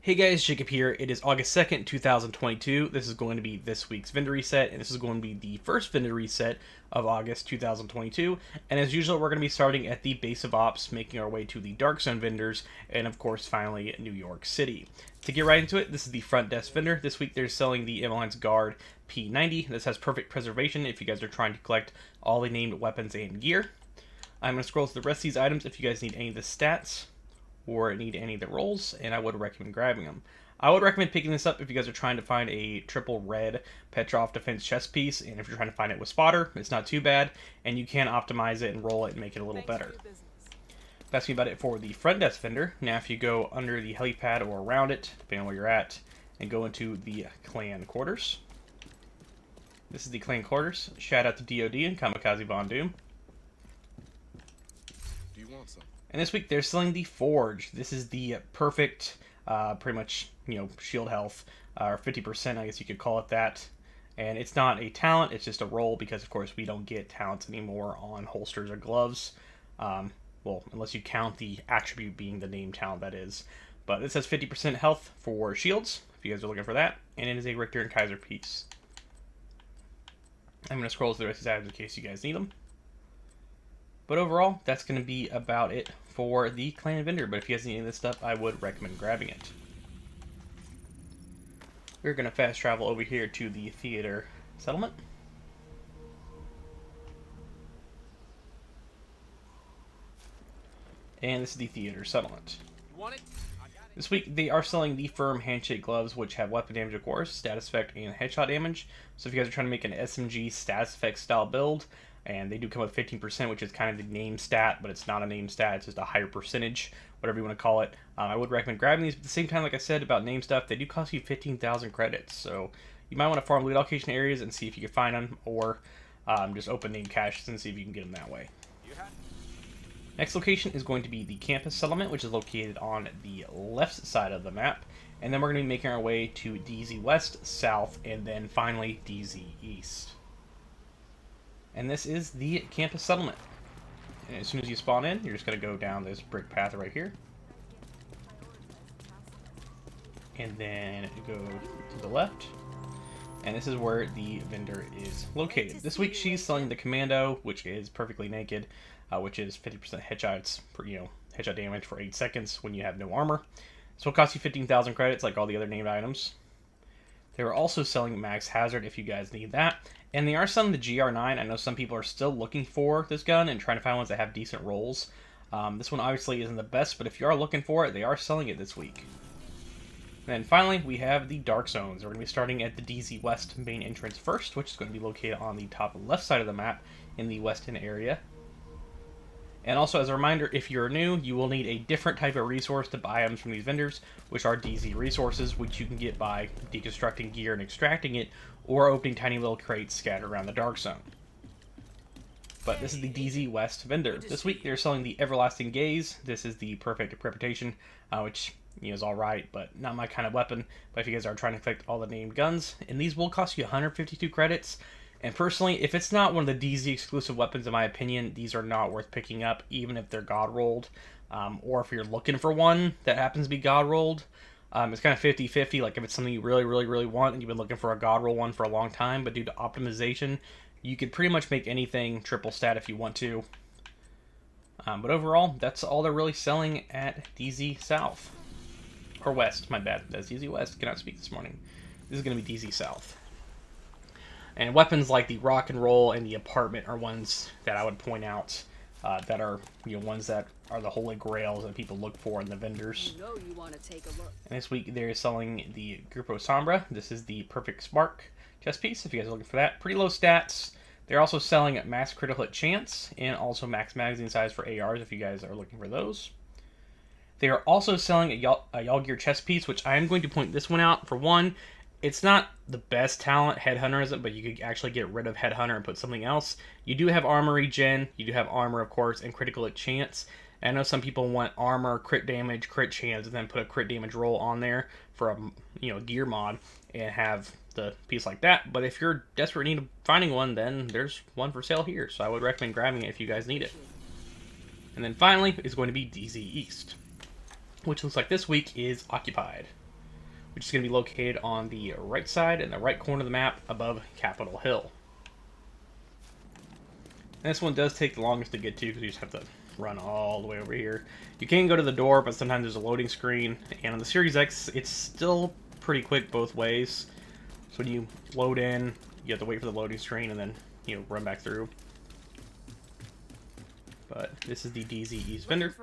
Hey guys, Jacob here. It is August 2nd, 2022. This is going to be this week's vendor reset, and this is going to be the first vendor reset of August 2022. And as usual, we're going to be starting at the base of ops, making our way to the Dark Zone vendors, and of course, finally, New York City. To get right into it, this is the front desk vendor. This week they're selling the M-Alliance Guard P90. This has perfect preservation if you guys are trying to collect all the named weapons and gear. I'm going to scroll through the rest of these items if you guys need any of the stats or need any of the rolls, and I would recommend grabbing them. I would recommend picking this up if you guys are trying to find a triple red Petrov defense chest piece, and if you're trying to find it with spotter, it's not too bad, and you can optimize it and roll it and make it a little better. That's me about it for the front desk vendor. Now if you go under the helipad or around it, depending on where you're at, and go into the clan quarters. This is the clan quarters. Shout out to DoD and Kamikaze Von Doom. Do you want some? And this week they're selling the Forge. This is the perfect, pretty much, shield health, or 50%, I guess you could call it that. And it's not a talent, it's just a roll, because of course we don't get talents anymore on holsters or gloves. Well, unless you count the attribute being the name talent, that is. But this has 50% health for shields, if you guys are looking for that. And it is a Richter and Kaiser piece. I'm going to scroll through the rest of these items in case you guys need them. But overall, that's going to be about it for the clan vendor. But if you guys need any of this stuff, I would recommend grabbing it. We're going to fast travel over here to the theater settlement. And this is the theater settlement. You want it? This week, they are selling the firm handshake gloves, which have weapon damage, of course, status effect, and headshot damage. So if you guys are trying to make an SMG status effect style build, and they do come with 15%, which is kind of the name stat, but it's not a name stat, it's just a higher percentage, whatever you want to call it. I would recommend grabbing these, but at the same time, like I said about name stuff, they do cost you 15,000 credits, so you might want to farm loot allocation areas and see if you can find them, or just open name caches and see if you can get them that way. Next location is going to be the campus settlement, which is located on the left side of the map, and then we're going to be making our way to DZ West, South, and then finally DZ East. And this is the campus settlement. And as soon as you spawn in, you're just going to go down this brick path right here. And then go to the left. And this is where the vendor is located. This week she's selling the Commando, which is perfectly naked, which is 50% headshots per, headshot damage for 8 seconds when you have no armor. So it costs you 15,000 credits like all the other named items. They are also selling Max Hazard if you guys need that. And they are selling the GR9. I know some people are still looking for this gun and trying to find ones that have decent rolls. This one obviously isn't the best, but if you are looking for it, they are selling it this week. And then finally, we have the Dark Zones. We're going to be starting at the DZ West main entrance first, which is going to be located on the top left side of the map in the Weston area. And also, as a reminder, if you're new, you will need a different type of resource to buy items from these vendors, which are DZ resources, which you can get by deconstructing gear and extracting it, or opening tiny little crates scattered around the Dark Zone. But this is the DZ West vendor. This week, they're selling the Everlasting Gaze. This is the perfect reputation, which is alright, but not my kind of weapon. But if you guys are trying to collect all the named guns, and these will cost you 152 credits. And personally, if it's not one of the DZ exclusive weapons, in my opinion, these are not worth picking up, even if they're God rolled. Or if you're looking for one that happens to be God rolled, it's kind of 50-50. Like if it's something you really, really, really want, and you've been looking for a God roll one for a long time, but due to optimization, you could pretty much make anything triple stat if you want to. But overall, that's all they're really selling at DZ South. Or West, my bad. That's DZ West. Cannot speak this morning. This is going to be DZ South. And weapons like the Rock and Roll and the Apartment are ones that I would point out that are ones that are the holy grails that people look for in the vendors. You want to take a look. And this week they're selling the Grupo Sombra. This is the Perfect Spark chest piece if you guys are looking for that. Pretty low stats. They're also selling max critical hit chance and also max magazine size for ARs if you guys are looking for those. They are also selling a Yalgear chest piece, which I am going to point this one out. For one, it's not the best talent, Headhunter isn't, but you could actually get rid of Headhunter and put something else. You do have armor regen, you do have armor, of course, and critical hit chance. And I know some people want armor, crit damage, crit chance, and then put a crit damage roll on there for a gear mod and have the piece like that. But if you're desperate in need of finding one, then there's one for sale here. So I would recommend grabbing it if you guys need it. And then finally is going to be DZ East, which looks like this week is occupied. which is going to be located on the right side in the right corner of the map above Capitol Hill. And this one does take the longest to get to because you just have to run all the way over here. You can go to the door, but sometimes there's a loading screen. And on the Series X, it's still pretty quick both ways. So when you load in, you have to wait for the loading screen and then, you know, run back through. But this is the DZ East vendor.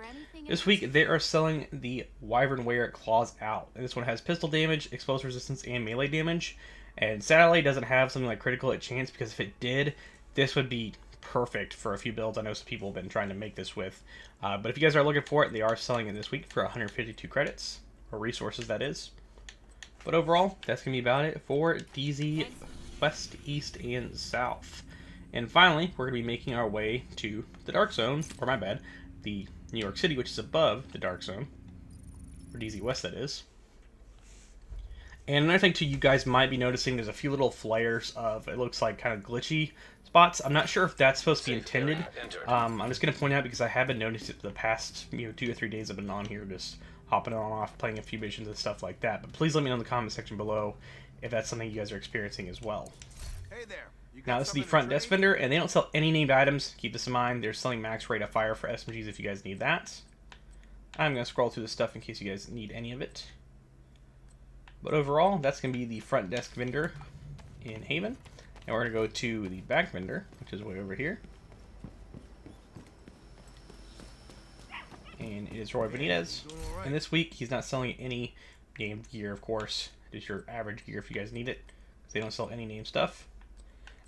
This week they are selling the Wyvernware Claws Out. And this one has pistol damage, explosive resistance, and melee damage. And sadly, it doesn't have something like critical hit chance, because if it did, this would be perfect for a few builds I know some people have been trying to make this with. But if you guys are looking for it, they are selling it this week for 152 credits, or resources that is. But overall, that's going to be about it for DZ West, East, and South. And finally, we're going to be making our way to the Dark Zone, or my bad, the New York City, which is above the Dark Zone, or DZ West that is. And another thing too, you guys might be noticing there's a few little flares of, it looks like kind of glitchy spots. I'm not sure if that's supposed to be intended. I'm just going to point out because I have been noticing it the past 2 to 3 days I've been on here just hopping on and off, playing a few missions and stuff like that. But please let me know in the comment section below if that's something you guys are experiencing as well. Hey there. Now this is the front desk vendor, and they don't sell any named items. Keep this in mind. They're selling max rate of fire for SMGs if you guys need that. I'm going to scroll through the stuff in case you guys need any of it. But overall, that's going to be the front desk vendor in Haven. And we're going to go to the back vendor, which is way over here. And it is Roy Benitez. And this week, he's not selling any named gear, of course. Just your average gear if you guys need it. They don't sell any named stuff.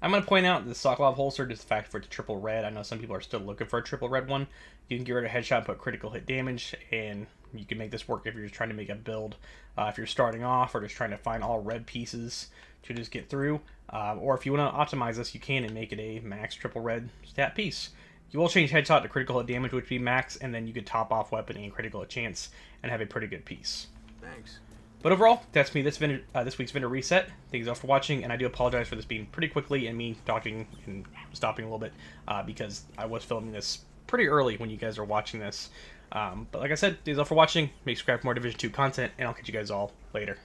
I'm going to point out the Sokolov holster, just the fact for it's triple red. I know some people are still looking for a triple red one. You can get rid of headshot, put critical hit damage, and you can make this work if you're just trying to make a build. If you're starting off or just trying to find all red pieces to just get through. Or if you want to optimize this, you can and make it a max triple red stat piece. You will change headshot to critical hit damage, which would be max, and then you could top off weapon and critical hit chance and have a pretty good piece. Thanks. But overall, that's me this week's vendor reset. Thank you all for watching, and I do apologize for this being pretty quickly and me talking and stopping a little bit because I was filming this pretty early when you guys are watching this. But like I said, thanks all for watching. Make subscribe for more Division 2 content, and I'll catch you guys all later.